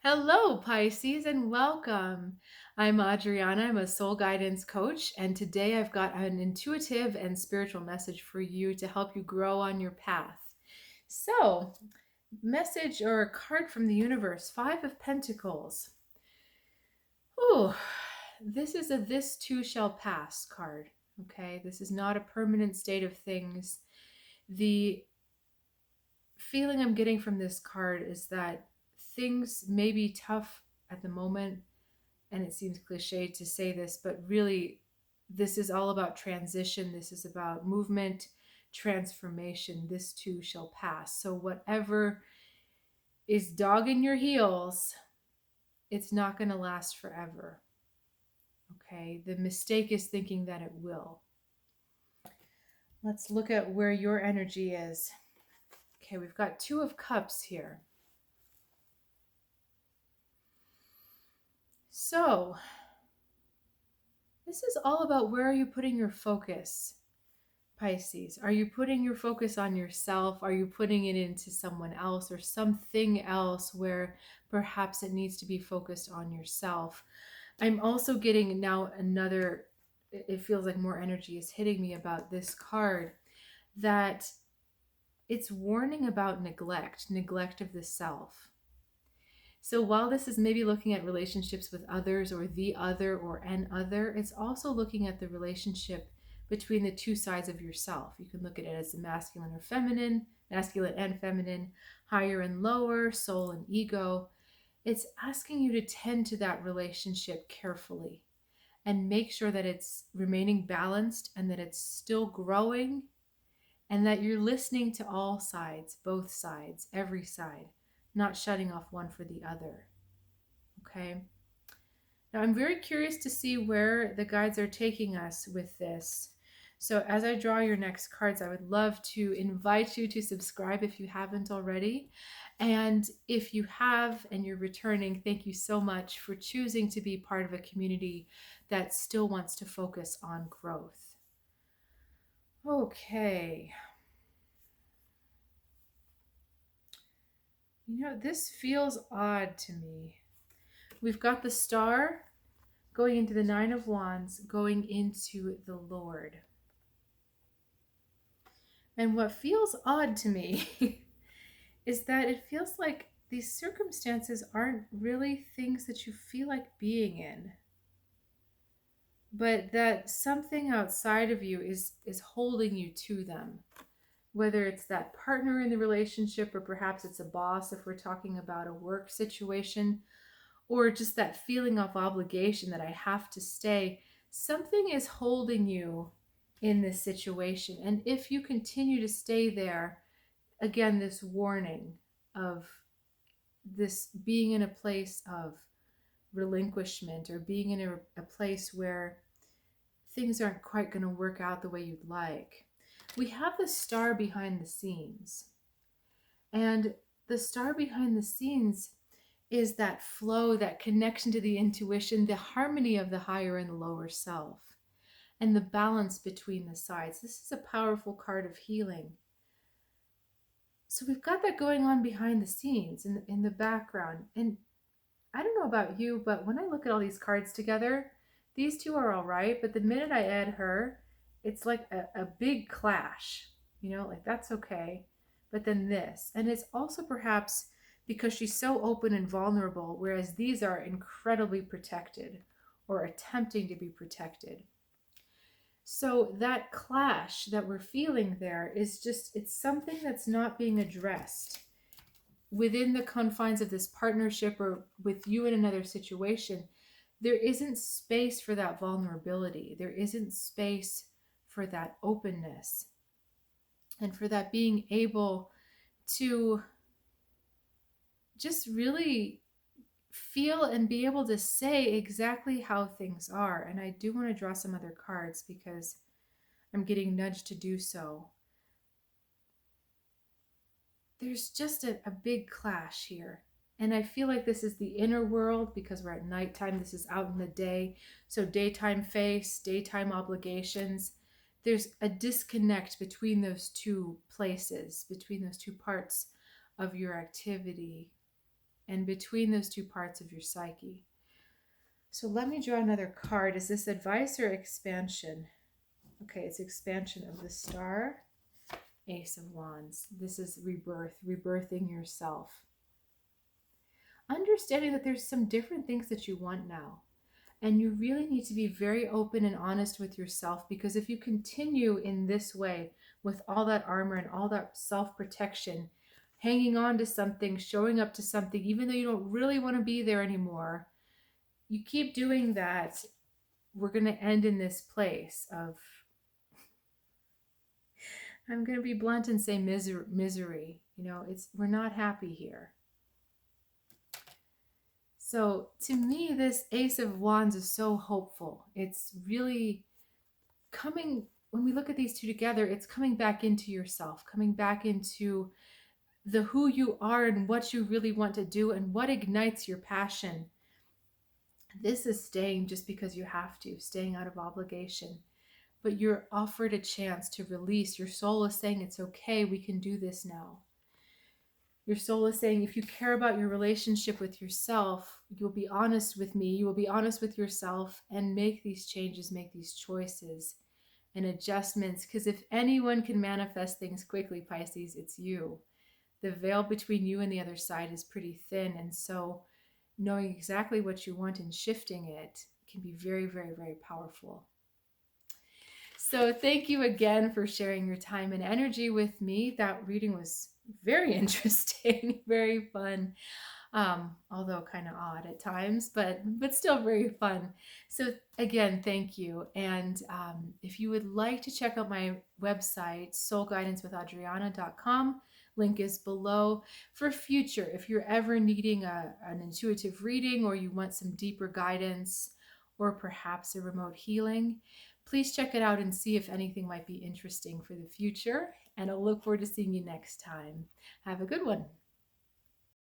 Hello, Pisces, and welcome. I'm Adriana. I'm a soul guidance coach, and today I've got an intuitive and spiritual message for you to help you grow on your path. So, message or a card from the universe, Five of Pentacles. Oh, this is a this too shall pass card. Okay, this is not a permanent state of things. The feeling I'm getting from this card is that things may be tough at the moment, and it seems cliche to say this, but really, this is all about transition. This is about movement, transformation. This too shall pass. So, whatever is dogging your heels, it's not going to last forever. Okay. The mistake is thinking that it will. Let's look at where your energy is. Okay. We've got Two of Cups here. So, this is all about where are you putting your focus, Pisces? Are you putting your focus on yourself? Are you putting it into someone else or something else where perhaps it needs to be focused on yourself? I'm also getting now another, it feels like more energy is hitting me about this card, that it's warning about neglect of the self. So while this is maybe looking at relationships with others or the other or an other, it's also looking at the relationship between the two sides of yourself. You can look at it as a masculine or feminine, masculine and feminine, higher and lower, soul and ego. It's asking you to tend to that relationship carefully and make sure that it's remaining balanced and that it's still growing and that you're listening to all sides, both sides, every side, not shutting off one for the other. Okay. Now I'm very curious to see where the guides are taking us with this. So as I draw your next cards, I would love to invite you to subscribe if you haven't already. And if you have and you're returning, thank you so much for choosing to be part of a community that still wants to focus on growth. Okay. You know, this feels odd to me. We've got the Star going into the Nine of Wands, going into the Lord. And what feels odd to me is that it feels like these circumstances aren't really things that you feel like being in, but that something outside of you is holding you to them. Whether it's that partner in the relationship, or perhaps it's a boss if we're talking about a work situation, or just that feeling of obligation that I have to stay. Something is holding you in this situation. And if you continue to stay there, again, this warning of this being in a place of relinquishment or being in a place where things aren't quite going to work out the way you'd like. We have the Star behind the scenes. And the Star behind the scenes is that flow, that connection to the intuition, the harmony of the higher and the lower self, and the balance between the sides. This is a powerful card of healing. So we've got that going on behind the scenes, in the background. And I don't know about you, but when I look at all these cards together, these two are all right. But the minute I add her, it's like a big clash, like that's okay. But then this, and it's also perhaps because she's so open and vulnerable, whereas these are incredibly protected or attempting to be protected. So that clash that we're feeling there is just, it's something that's not being addressed within the confines of this partnership or with you in another situation. There isn't space for that vulnerability. There isn't space for that openness and for that being able to just really feel and be able to say exactly how things are. And I do want to draw some other cards because I'm getting nudged to do so. There's just a big clash here. And I feel like this is the inner world because we're at nighttime. This is out in the day. So daytime face, daytime obligations. There's a disconnect between those two places, between those two parts of your activity. and between those two parts of your psyche. So let me draw another card. Is this advice or expansion? Okay, it's expansion of the Star, Ace of Wands. This is rebirth, rebirthing yourself. Understanding that there's some different things that you want now. And you really need to be very open and honest with yourself, because if you continue in this way with all that armor and all that self-protection, hanging on to something, showing up to something, even though you don't really want to be there anymore, you keep doing that, we're going to end in this place of, I'm going to be blunt and say misery. We're not happy here. So to me, this Ace of Wands is so hopeful. It's really coming, when we look at these two together, it's coming back into yourself, coming back into the who you are and what you really want to do and what ignites your passion. This is staying just because you have to, staying out of obligation. But you're offered a chance to release. Your soul is saying, it's okay, we can do this now. Your soul is saying, if you care about your relationship with yourself, you'll be honest with me, you will be honest with yourself, and make these changes, make these choices and adjustments. Because if anyone can manifest things quickly, Pisces, it's you. The veil between you and the other side is pretty thin. And so knowing exactly what you want and shifting it can be very, very, very powerful. So thank you again for sharing your time and energy with me. That reading was very interesting, very fun, although kind of odd at times, but still very fun. So again, thank you. And if you would like to check out my website, soulguidancewithadriana.com, link is below. For future, if you're ever needing an intuitive reading, or you want some deeper guidance, or perhaps a remote healing, please check it out and see if anything might be interesting for the future. And I'll look forward to seeing you next time. Have a good one.